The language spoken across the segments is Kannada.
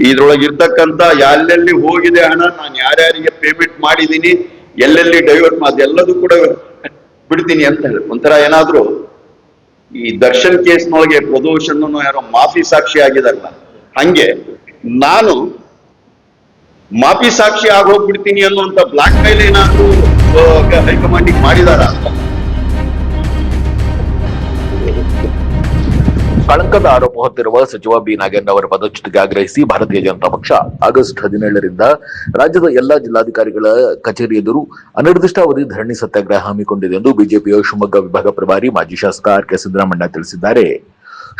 ಇದ್ರೊಳಗಿರ್ತಕ್ಕಂಥ ಎಲ್ಲೆಲ್ಲಿ ಹೋಗಿದೆ ಹಣ, ನಾನು ಯಾರ್ಯಾರಿಗೆ ಪೇಮೆಂಟ್ ಮಾಡಿದ್ದೀನಿ, ಎಲ್ಲೆಲ್ಲಿ ಡೈವರ್ಟ್ ಅದೆಲ್ಲದೂ ಕೂಡ ಬಿಡ್ತೀನಿ ಅಂತ ಹೇಳಿ ಒಂಥರ ಏನಾದ್ರು ಈ ದರ್ಶನ್ ಕೇಸ್ನೊಳಗೆ ಪ್ರದೋಷನ್ ಯಾರೋ ಮಾಫಿ ಸಾಕ್ಷಿ ಆಗಿದಾರಲ್ಲ, ಹಂಗೆ ನಾನು ಮಾಫಿ ಸಾಕ್ಷಿ ಆಗೋಗ್ಬಿಡ್ತೀನಿ ಅನ್ನುವಂತ ಬ್ಲಾಕ್ ಮೇಲ್ ಏನಾದ್ರು ಹೈಕಮಾಂಡಿಗೆ ಮಾಡಿದಾರ ಅಂತ. ಕಳಂಕದ ಆರೋಪ ಹೊತ್ತಿರುವ ಸಚಿವ ಬಿ ನಾಗೇಂದ್ರ ಅವರ ಪದಚ್ಯುತಿಗೆ ಆಗ್ರಹಿಸಿ ಭಾರತೀಯ ಜನತಾ ಪಕ್ಷ ಆಗಸ್ಟ್ 17ರಿಂದ ರಾಜ್ಯದ ಎಲ್ಲಾ ಜಿಲ್ಲಾಧಿಕಾರಿಗಳ ಕಚೇರಿ ಎದುರು ಅನಿರ್ದಿಷ್ಟಾವಧಿ ಧರಣಿ ಸತ್ಯಾಗ್ರಹ ಹಮ್ಮಿಕೊಂಡಿದೆ ಎಂದು ಬಿಜೆಪಿಯ ಶಿವಮೊಗ್ಗ ವಿಭಾಗ ಪ್ರಭಾರಿ ಮಾಜಿ ಶಾಸಕ ಆರ್.ಕೆ. ಸಿದ್ದರಾಮಣ್ಣ ತಿಳಿಸಿದ್ದಾರೆ.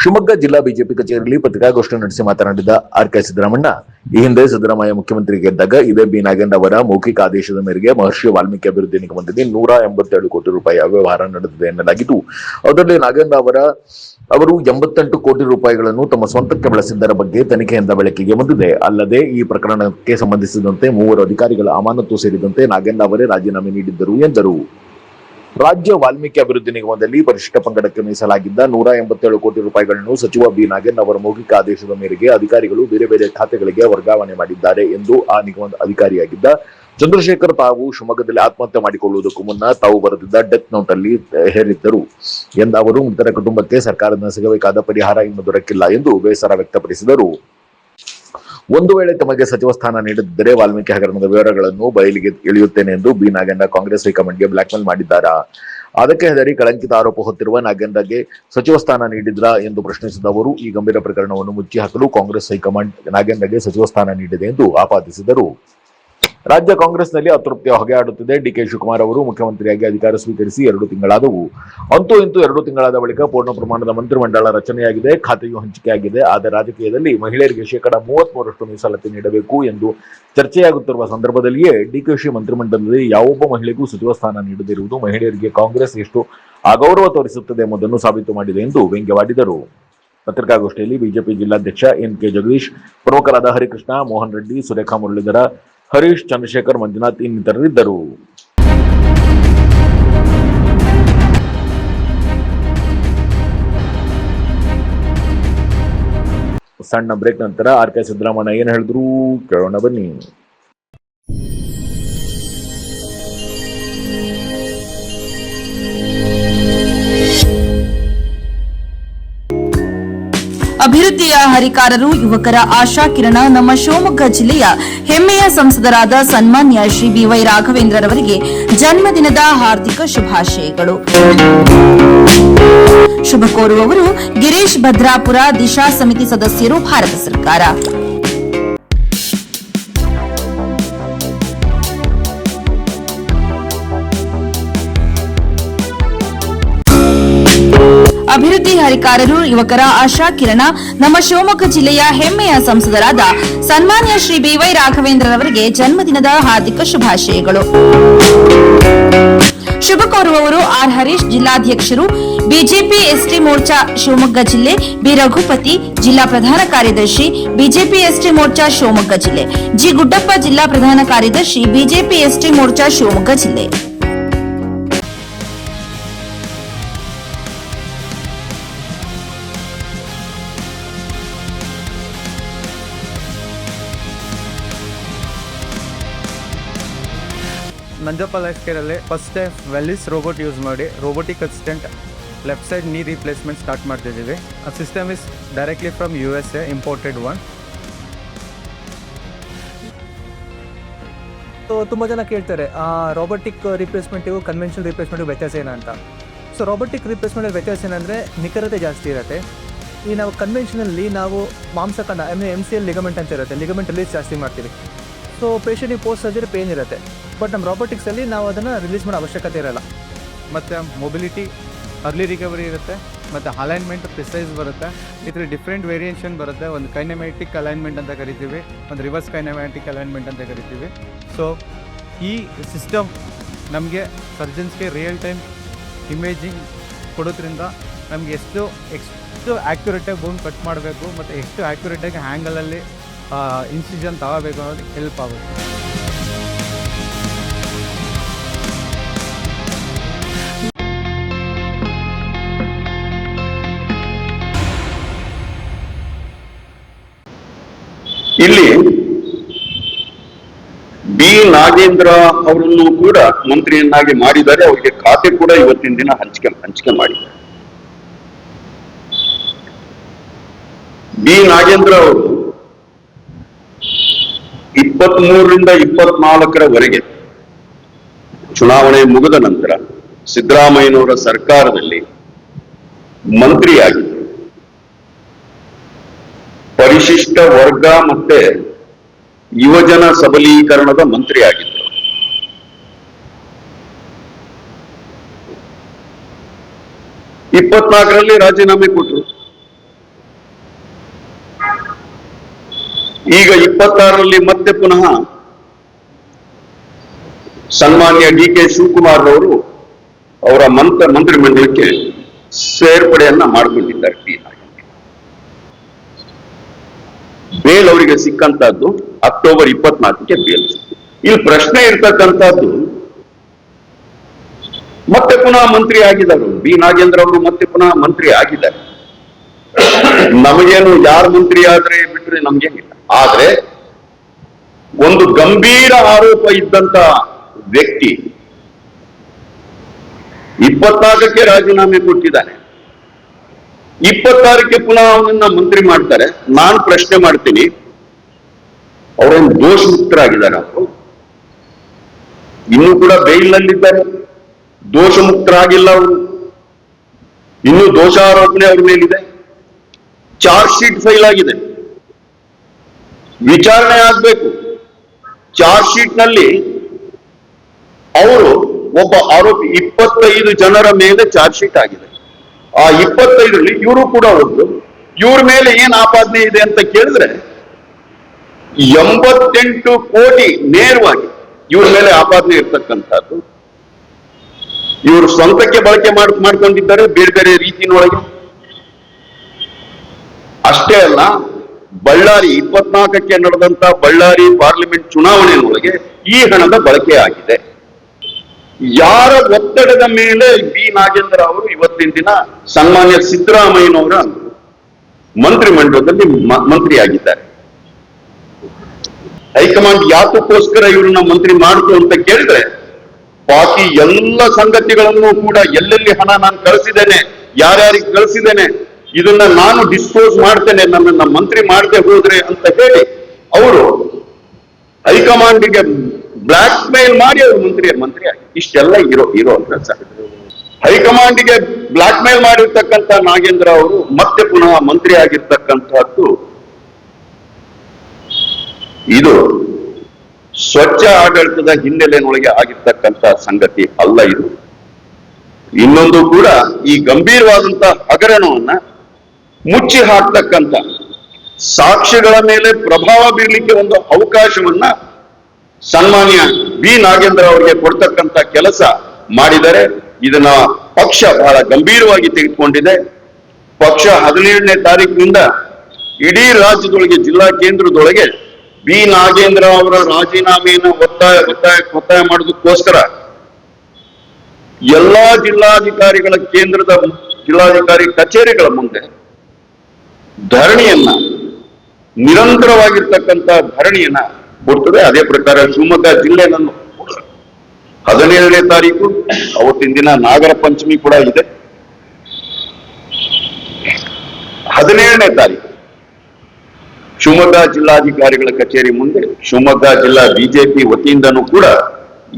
ಶಿವಮೊಗ್ಗ ಜಿಲ್ಲಾ ಬಿಜೆಪಿ ಕಚೇರಿಯಲ್ಲಿ ಪತ್ರಿಕಾಗೋಷ್ಠಿ ನಡೆಸಿ ಮಾತನಾಡಿದ ಆರ್.ಕೆ. ಸಿದ್ದರಾಮಣ್ಣ, ಈ ಹಿಂದೆ ಸಿದ್ದರಾಮಯ್ಯ ಮುಖ್ಯಮಂತ್ರಿಗೆ ಇದ್ದಾಗ ಇದೇ ಬಿ ನಾಗೇಂದ್ರ ಅವರ ಮೌಖಿಕ ಆದೇಶದ ಮೇರೆಗೆ ಮಹರ್ಷಿ ವಾಲ್ಮೀಕಿ ಅಭಿವೃದ್ಧಿ ನಿಗಮದಲ್ಲಿ 187 ಕೋಟಿ ರೂಪಾಯಿ ಅವ್ಯವಹಾರ ನಡೆದಿದೆ ಎನ್ನಲಾಗಿದ್ದು, ಅದರಲ್ಲಿ ನಾಗೇಂದ್ರ ಅವರು 88 ಕೋಟಿ ರೂಪಾಯಿಗಳನ್ನು ತಮ್ಮ ಸ್ವಂತಕ್ಕೆ ಬಳಸಿದ್ದರ ಬಗ್ಗೆ ತನಿಖೆಯಿಂದ ಬೆಳಕಿಗೆ ಬಂದಿದೆ. ಅಲ್ಲದೆ ಈ ಪ್ರಕರಣಕ್ಕೆ ಸಂಬಂಧಿಸಿದಂತೆ 3 ಅಧಿಕಾರಿಗಳ ಅಮಾನತು ಸೇರಿದಂತೆ ನಾಗೇಂದ್ರ ಅವರೇ ರಾಜೀನಾಮೆ ನೀಡಿದ್ದರು ಎಂದರು. ರಾಜ್ಯ ವಾಲ್ಮೀಕಿ ಅಭಿವೃದ್ಧಿ ನಿಗಮದಲ್ಲಿ ಪರಿಶಿಷ್ಟ ಪಂಗಡಕ್ಕೆ ಮೀಸಲಾಗಿದ್ದ 187 ಕೋಟಿ ರೂಪಾಯಿಗಳನ್ನು ಸಚಿವ ಬಿ ನಾಗೇಂದ್ರ ಅವರ ಮೌಖಿಕ ಆದೇಶದ ಮೇರೆಗೆ ಅಧಿಕಾರಿಗಳು ಬೇರೆ ಬೇರೆ ಖಾತೆಗಳಿಗೆ ವರ್ಗಾವಣೆ ಮಾಡಿದ್ದಾರೆ ಎಂದು ಆ ನಿಗಮದ ಅಧಿಕಾರಿಯಾಗಿದ್ದ ಚಂದ್ರಶೇಖರ್ ತಾವು ಶಿವಮೊಗ್ಗದಲ್ಲಿ ಆತ್ಮಹತ್ಯೆ ಮಾಡಿಕೊಳ್ಳುವುದಕ್ಕೂ ಮುನ್ನ ತಾವು ಬರೆದಿದ್ದ ಡೆತ್ ನೋಟ್ ಅಲ್ಲಿ ಹೇರಿದ್ದರು ಎಂದ ಅವರು, ಮೃತರ ಕುಟುಂಬಕ್ಕೆ ಸರ್ಕಾರದಿಂದ ಸಿಗಬೇಕಾದ ಪರಿಹಾರ ಇನ್ನೂ ದೊರಕಿಲ್ಲ ಎಂದು ಬೇಸರ ವ್ಯಕ್ತಪಡಿಸಿದರು. ಒಂದು ವೇಳೆ ತಮಗೆ ಸಚಿವ ಸ್ಥಾನ ನೀಡದಿದ್ದರೆ ವಾಲ್ಮೀಕಿ ಹಗರಣದ ವಿವರಗಳನ್ನು ಬಯಲಿಗೆ ಇಳಿಯುತ್ತೇನೆ ಎಂದು ಬಿ ನಾಗೇಂದ್ರ ಕಾಂಗ್ರೆಸ್ ಹೈಕಮಾಂಡ್ಗೆ ಬ್ಲಾಕ್ಮೇಲ್ ಮಾಡಿದ್ದಾರಾ? ಅದಕ್ಕೆ ಹೆದರಿ ಕಳಂಕಿತ ಆರೋಪ ಹೊತ್ತಿರುವ ನಾಗೇಂದ್ರಗೆ ಸಚಿವ ಸ್ಥಾನ ನೀಡಿದ್ರಾ ಎಂದು ಪ್ರಶ್ನಿಸಿದ ಅವರು, ಈ ಗಂಭೀರ ಪ್ರಕರಣವನ್ನು ಮುಚ್ಚಿ ಹಾಕಲು ಕಾಂಗ್ರೆಸ್ ಹೈಕಮಾಂಡ್ ನಾಗೇಂದ್ರಗೆ ಸಚಿವ ಸ್ಥಾನ ನೀಡಿದೆ ಎಂದು ಆಪಾದಿಸಿದರು. ರಾಜ್ಯ ಕಾಂಗ್ರೆಸ್ನಲ್ಲಿ ಅತೃಪ್ತಿಯ ಹೊಗೆ ಆಡುತ್ತಿದೆ. ಡಿಕೆ ಶಿವಕುಮಾರ್ ಅವರು ಮುಖ್ಯಮಂತ್ರಿಯಾಗಿ ಅಧಿಕಾರ ಸ್ವೀಕರಿಸಿ 2 ತಿಂಗಳಾದವು. ಅಂತೂ ಇಂತೂ 2 ತಿಂಗಳಾದ ಬಳಿಕ ಪೂರ್ಣ ಪ್ರಮಾಣದ ಮಂತ್ರಿಮಂಡಲ ರಚನೆಯಾಗಿದೆ, ಖಾತೆಯು ಹಂಚಿಕೆಯಾಗಿದೆ. ಆದರೆ ರಾಜಕೀಯದಲ್ಲಿ ಮಹಿಳೆಯರಿಗೆ 33% ಮೀಸಲಾತಿ ನೀಡಬೇಕು ಎಂದು ಚರ್ಚೆಯಾಗುತ್ತಿರುವ ಸಂದರ್ಭದಲ್ಲಿಯೇ ಡಿಕೆಶಿ ಮಂತ್ರಿಮಂಡಲದಲ್ಲಿ ಯಾವೊಬ್ಬ ಮಹಿಳೆಗೂ ಸಚಿವ ಸ್ಥಾನ ನೀಡದಿರುವುದು ಮಹಿಳೆಯರಿಗೆ ಕಾಂಗ್ರೆಸ್ ಎಷ್ಟು ಅಗೌರವ ತೋರಿಸುತ್ತದೆ ಎಂಬುದನ್ನು ಸಾಬೀತು ಮಾಡಿದೆ ಎಂದು ವ್ಯಂಗ್ಯವಾಡಿದರು. ಪತ್ರಿಕಾಗೋಷ್ಠಿಯಲ್ಲಿ ಬಿಜೆಪಿ ಜಿಲ್ಲಾಧ್ಯಕ್ಷ ಎನ್.ಕೆ. ಜಗದೀಶ್, ಪ್ರಮುಖರಾದ ಹರಿಕೃಷ್ಣ, ಮೋಹನ್ ರೆಡ್ಡಿ, ಸುರೇಖಾ ಮುರಳೀಧರ, ಹರೀಶ್, ಚಂದ್ರಶೇಖರ್, ಮಂಜುನಾಥ್ ಇನ್ನಿತರರಿದ್ದರು. ಸಣ್ಣ ಬ್ರೇಕ್ ನಂತರ ಆರ್.ಕೆ. ಸಿದ್ದರಾಮಣ್ಣ ಏನ್ ಹೇಳಿದ್ರು ಕೇಳೋಣ ಬನ್ನಿ. ಅಭಿವೃದ್ಧಿಯ ಹರಿಕಾರರು, ಯುವಕರ ಆಶಾ ಕಿರಣ, ನಮ್ಮ ಶಿವಮೊಗ್ಗ ಜಿಲ್ಲೆಯ ಹೆಮ್ಮೆಯ ಸಂಸದರಾದ ಸನ್ಮಾನ್ಯ ಶ್ರೀ ಬಿ.ವೈ. ರಾಘವೇಂದ್ರರವರಿಗೆ ಜನ್ಮದಿನದ ಹಾರ್ದಿಕ ಶುಭಾಶಯಗಳು. ಶುಭ ಕೋರುವವರು ಗಿರೀಶ್ ಭದ್ರಾಪುರ, ದಿಶಾ ಸಮಿತಿ ಸದಸ್ಯರು, ಭಾರತ ಸರ್ಕಾರ. ಅಭಿವೃದ್ಧಿ ಹರಿಕಾರರು, ಯುವಕರ ಆಶಾ ಕಿರಣ, ನಮ್ಮ ಶಿವಮೊಗ್ಗ ಜಿಲ್ಲೆಯ ಹೆಮ್ಮೆಯ ಸಂಸದರಾದ ಸನ್ಮಾನ್ಯ ಶ್ರೀ ಬಿ.ವೈ. ರಾಘವೇಂದ್ರರವರಿಗೆ ಜನ್ಮದಿನದ ಹಾರ್ದಿಕ ಶುಭಾಶಯಗಳು. ಶುಭ ಕೋರುವವರು ಆರ್. ಹರೀಶ್, ಜಿಲ್ಲಾಧ್ಯಕ್ಷರು, ಬಿಜೆಪಿ ಎಸ್ಟಿ ಮೋರ್ಚಾ ಶಿವಮೊಗ್ಗ ಜಿಲ್ಲೆ, ಬಿ. ರಘುಪತಿ, ಜಿಲ್ಲಾ ಪ್ರಧಾನ ಕಾರ್ಯದರ್ಶಿ, ಬಿಜೆಪಿ ಎಸ್ಟಿ ಮೋರ್ಚಾ ಶಿವಮೊಗ್ಗ ಜಿಲ್ಲೆ, ಜಿ. ಗುಡ್ಡಪ್ಪ, ಜಿಲ್ಲಾ ಪ್ರಧಾನ ಕಾರ್ಯದರ್ಶಿ, ಬಿಜೆಪಿ ಎಸ್ಟಿ ಮೋರ್ಚಾ ಶಿವಮೊಗ್ಗ ಜಿಲ್ಲೆ. ನಂಜಪ್ಪ ಲೈಫ್ ಕೇರಲ್ಲಿ first time Velys robot use ಮಾಡಿ robotic assistant left side knee replacement start ಮಾಡ್ತಿದ್ದೀವಿ. ಆ system is directly from USA, imported one. ತುಂಬ ಜನ ಕೇಳ್ತಾರೆ ರೋಬೋಟಿಕ್ ರಿಪ್ಲೇಸ್ಮೆಂಟಿಗೂ ಕನ್ವೆನ್ಷನಲ್ ರಿಪ್ಲೇಸ್ಮೆಂಟಿಗೂ ವ್ಯತ್ಯಾಸ ಏನಂತ. ಸೊ ರೋಬೋಟಿಕ್ ರಿಪ್ಲೇಸ್ಮೆಂಟಲ್ಲಿ ವ್ಯತ್ಯಾಸ ಏನಂದರೆ ನಿಖರತೆ ಜಾಸ್ತಿ ಇರುತ್ತೆ. ಈ ನಾವು ಕನ್ವೆನ್ಷನಲ್ಲಿ ನಾವು ಮಾಂಸಖಂಡ MCL ಲಿಗಮೆಂಟ್ ಅಂತ ಇರುತ್ತೆ, ಲಿಗಮೆಂಟ್ ರಿಲೀಸ್ ಜಾಸ್ತಿ ಮಾಡ್ತೀವಿ. ಸೊ ಪೇಷಂಟಿಗೆ ಪೋಸ್ಟ್ ಸರ್ಜರಿ ಪೇನ್ ಇರುತ್ತೆ. ಬಟ್ ನಮ್ಮ ರೋಬೋಟಿಕ್ಸಲ್ಲಿ ನಾವು ಅದನ್ನು ರಿಲೀಸ್ ಮಾಡೋ ಅವಶ್ಯಕತೆ ಇರೋಲ್ಲ. ಮತ್ತು ಮೊಬಿಲಿಟಿ, ಅರ್ಲಿ ರಿಕವರಿ ಇರುತ್ತೆ, ಮತ್ತು ಅಲೈನ್ಮೆಂಟ್ ಪ್ರಿಸೈಸ್ ಬರುತ್ತೆ. ಇದರಲ್ಲಿ ಡಿಫ್ರೆಂಟ್ ವೇರಿಯೇಷನ್ ಬರುತ್ತೆ. ಒಂದು ಕೈನೆಮ್ಯಾಟಿಕ್ ಅಲೈನ್ಮೆಂಟ್ ಅಂತ ಕರಿತೀವಿ, ಒಂದು ರಿವರ್ಸ್ ಕೈನೆಮ್ಯಾಟಿಕ್ ಅಲೈನ್ಮೆಂಟ್ ಅಂತ ಕರಿತೀವಿ. ಸೊ ಈ ಸಿಸ್ಟಮ್ ನಮಗೆ ಸರ್ಜನ್ಸ್ಗೆ ರಿಯಲ್ ಟೈಮ್ ಇಮೇಜಿಂಗ್ ಕೊಡೋದ್ರಿಂದ ನಮಗೆ ಎಷ್ಟು ಆ್ಯಕ್ಯುರೇಟಾಗಿ ಬೋನ್ ಕಟ್ ಮಾಡಬೇಕು ಮತ್ತು ಎಷ್ಟು ಆ್ಯಕ್ಯುರೇಟಾಗಿ ಹ್ಯಾಂಗಲಲ್ಲಿ ಇನ್ಸಿಷನ್ ತಗೋಬೇಕು ಅನ್ನೋದಕ್ಕೆ ಹೆಲ್ಪ್ ಆಗುತ್ತೆ. ಇಲ್ಲಿ ಬಿ ನಾಗೇಂದ್ರ ಅವರನ್ನು ಕೂಡ ಮಂತ್ರಿಯನ್ನಾಗಿ ಮಾಡಿದ್ದಾರೆ. ಅವರಿಗೆ ಖಾತೆ ಕೂಡ ಇವತ್ತಿನ ದಿನ ಹಂಚಿಕೆ ಮಾಡಿದ್ದಾರೆ. ಬಿ ನಾಗೇಂದ್ರ ಅವರು 23ರಿಂದ 24ರವರೆಗೆ ಚುನಾವಣೆ ಮುಗಿದ ನಂತರ ಸಿದ್ದರಾಮಯ್ಯನವರ ಸರ್ಕಾರದಲ್ಲಿ ಮಂತ್ರಿಯಾಗಿದ್ದರು. ಪರಿಶಿಷ್ಟ ವರ್ಗ ಮತ್ತೆ ಯುವಜನ ಸಬಲೀಕರಣದ ಮಂತ್ರಿ ಆಗಿದ್ದರು. ಇಪ್ಪತ್ನಾಲ್ಕರಲ್ಲಿ ರಾಜೀನಾಮೆ ಕೊಟ್ಟರು. ಈಗ 26ರಲ್ಲಿ ಮತ್ತೆ ಪುನಃ ಸನ್ಮಾನ್ಯ DK ಶಿವಕುಮಾರ್ ಅವರು ಅವರ ಮಂತ್ರಿಮಂಡಲಕ್ಕೆ ಸೇರ್ಪಡೆಯನ್ನ ಮಾಡಿಕೊಂಡಿದ್ದಾರೆ. ಬೇಲ್ ಅವರಿಗೆ ಸಿಕ್ಕಂತದ್ದು ಅಕ್ಟೋಬರ್ 24ಕ್ಕೆ ಬೇಲ್. ಇಲ್ಲಿ ಪ್ರಶ್ನೆ ಇರ್ತಕ್ಕಂಥದ್ದು, ಮತ್ತೆ ಪುನಃ ಮಂತ್ರಿ ಆಗಿದ್ದಾರೆ ಬಿ ನಾಗೇಂದ್ರ ಅವರು, ಮತ್ತೆ ಪುನಃ ಮಂತ್ರಿ ಆಗಿದ್ದಾರೆ. ನಮಗೇನು ಯಾರು ಮಂತ್ರಿ ಆದ್ರೆ ಬಿಟ್ರೆ ನಮ್ಗೇನಿಲ್ಲ. ಆದ್ರೆ ಒಂದು ಗಂಭೀರ ಆರೋಪ ಇದ್ದಂತ ವ್ಯಕ್ತಿ 24ಕ್ಕೆ ರಾಜೀನಾಮೆ ಕೊಟ್ಟಿದ್ದಾನೆ. 26ಕ್ಕೆ ಪುನಃ ಅವನನ್ನ ಮಂತ್ರಿ ಮಾಡ್ತಾರೆ. ನಾನು ಪ್ರಶ್ನೆ ಮಾಡ್ತೀನಿ, ಅವರೇನು ದೋಷ ಮುಕ್ತರಾಗಿದ್ದಾರೆ? ಅವರು ಇನ್ನೂ ಕೂಡ ಬೇಲ್ನಲ್ಲಿದ್ದಾರೆ, ದೋಷ ಮುಕ್ತರಾಗಿಲ್ಲ. ಅವರು ಇನ್ನೂ ದೋಷಾರೋಪಣೆ ಅವ್ರ ಮೇಲಿದೆ. ಚಾರ್ಜ್ ಶೀಟ್ ಫೈಲ್ ಆಗಿದೆ, ವಿಚಾರಣೆ ಆಗ್ಬೇಕು. ಚಾರ್ಜ್ ಶೀಟ್ ನಲ್ಲಿ ಅವರು ಒಬ್ಬ ಆರೋಪಿ 25 ಜನರ ಮೇಲೆ ಚಾರ್ಜ್ ಶೀಟ್ ಆಗಿದೆ. ಆ 25ರಲ್ಲಿ ಇವರು ಕೂಡ ಒಬ್ರು. ಇವ್ರ ಮೇಲೆ ಏನ್ ಆಪಾದನೆ ಇದೆ ಅಂತ ಕೇಳಿದ್ರೆ 88 ಕೋಟಿ ನೇರವಾಗಿ ಇವ್ರ ಮೇಲೆ ಆಪಾದನೆ ಇರ್ತಕ್ಕಂಥದ್ದು. ಇವರು ಸ್ವಂತಕ್ಕೆ ಬಳಕೆ ಮಾಡ್ಕೊಂಡಿದ್ದಾರೆ ಬೇರೆ ಬೇರೆ ರೀತಿಯೊಳಗೆ. ಅಷ್ಟೇ ಅಲ್ಲ, ಬಳ್ಳಾರಿ 24ಕ್ಕೆ ನಡೆದಂತ ಬಳ್ಳಾರಿ ಪಾರ್ಲಿಮೆಂಟ್ ಚುನಾವಣೆಯೊಳಗೆ ಈ ಹಣದ ಬಳಕೆ ಆಗಿದೆ. ಯಾರ ಒತ್ತಡದ ಮೇಲೆ ಬಿ ನಾಗೇಂದ್ರ ಅವರು ಇವತ್ತಿನ ದಿನ ಸನ್ಮಾನ್ಯ ಸಿದ್ದರಾಮಯ್ಯನವರ ಮಂತ್ರಿಮಂಡಲದಲ್ಲಿ ಮಂತ್ರಿಯಾಗಿದ್ದಾರೆ? ಹೈಕಮಾಂಡ್ ಯಾತಕ್ಕೋಸ್ಕರ ಇವ್ರನ್ನ ಮಂತ್ರಿ ಮಾಡ್ತು ಅಂತ ಕೇಳಿದ್ರೆ, ಬಾಕಿ ಎಲ್ಲ ಸಂಗತಿಗಳನ್ನು ಕೂಡ ಎಲ್ಲೆಲ್ಲಿ ಹಣ ನಾನು ಕಳಿಸಿದ್ದೇನೆ, ಯಾರ್ಯಾರಿಗೆ ಕಳಿಸಿದ್ದೇನೆ, ಇದನ್ನ ನಾನು ಡಿಸ್ಪೋಸ್ ಮಾಡ್ತೇನೆ, ನನ್ನನ್ನ ಮಂತ್ರಿ ಮಾಡದೆ ಹೋದ್ರೆ ಅಂತ ಹೇಳಿ ಅವರು ಹೈಕಮಾಂಡ್ಗೆ ಬ್ಲಾಕ್ ಮೇಲ್ ಮಾಡಿ ಅವರು ಮಂತ್ರಿ ಆಗಿ ಇಷ್ಟೆಲ್ಲ ಇರೋ ಸರ್. ಹೈಕಮಾಂಡ್ಗೆ ಬ್ಲಾಕ್ ಮೇಲ್ ಮಾಡಿರ್ತಕ್ಕಂಥ ನಾಗೇಂದ್ರ ಅವರು ಮತ್ತೆ ಪುನಃ ಮಂತ್ರಿ ಆಗಿರ್ತಕ್ಕಂಥದ್ದು ಇದು ಸ್ವಚ್ಛ ಆಡಳಿತದ ಹಿನ್ನೆಲೆಯೊಳಗೆ ಆಗಿರ್ತಕ್ಕಂಥ ಸಂಗತಿ ಅಲ್ಲ. ಇದು ಇನ್ನೊಂದು ಕೂಡ ಈ ಗಂಭೀರವಾದಂತಹ ಹಗರಣವನ್ನ ಮುಚ್ಚಿ ಹಾಕ್ತಕ್ಕಂಥ, ಸಾಕ್ಷಿಗಳ ಮೇಲೆ ಪ್ರಭಾವ ಬೀರ್ಲಿಕ್ಕೆ ಒಂದು ಅವಕಾಶವನ್ನ ಸನ್ಮಾನ್ಯ ಬಿ ನಾಗೇಂದ್ರ ಅವರಿಗೆ ಕೊಡ್ತಕ್ಕಂಥ ಕೆಲಸ ಮಾಡಿದರೆ. ಇದನ್ನ ಪಕ್ಷ ಬಹಳ ಗಂಭೀರವಾಗಿ ತೆಗೆದುಕೊಂಡಿದೆ. ಪಕ್ಷ 17ನೇ ತಾರೀಕಿನಿಂದ ಇಡೀ ರಾಜ್ಯದೊಳಗೆ, ಜಿಲ್ಲಾ ಕೇಂದ್ರದೊಳಗೆ ಬಿ ನಾಗೇಂದ್ರ ಅವರ ರಾಜೀನಾಮೆಯನ್ನು ಒತ್ತಾಯ ಮಾಡೋದಕ್ಕೋಸ್ಕರ ಎಲ್ಲಾ ಜಿಲ್ಲಾಧಿಕಾರಿಗಳ ಕೇಂದ್ರದ ಜಿಲ್ಲಾಧಿಕಾರಿ ಕಚೇರಿಗಳ ಮುಂದೆ ಧರಣಿಯನ್ನ, ನಿರಂತರವಾಗಿರ್ತಕ್ಕಂಥ ಧರಣಿಯನ್ನ ಕೊಡ್ತದೆ. ಅದೇ ಪ್ರಕಾರ ಶಿವಮೊಗ್ಗ ಜಿಲ್ಲೆಯನ್ನು 17ನೇ ತಾರೀಕು ಅವತ್ತಿನ ದಿನ ನಾಗರ ಪಂಚಮಿ ಕೂಡ ಇದೆ. 17ನೇ ತಾರೀಕು ಶಿವಮೊಗ್ಗ ಜಿಲ್ಲಾಧಿಕಾರಿಗಳ ಕಚೇರಿ ಮುಂದೆ ಶಿವಮೊಗ್ಗ ಜಿಲ್ಲಾ ಬಿಜೆಪಿ ವತಿಯಿಂದನೂ ಕೂಡ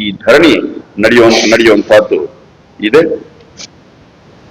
ಈ ಧರಣಿ ನಡೆಯುವಂತಹದ್ದು ಇದೆ.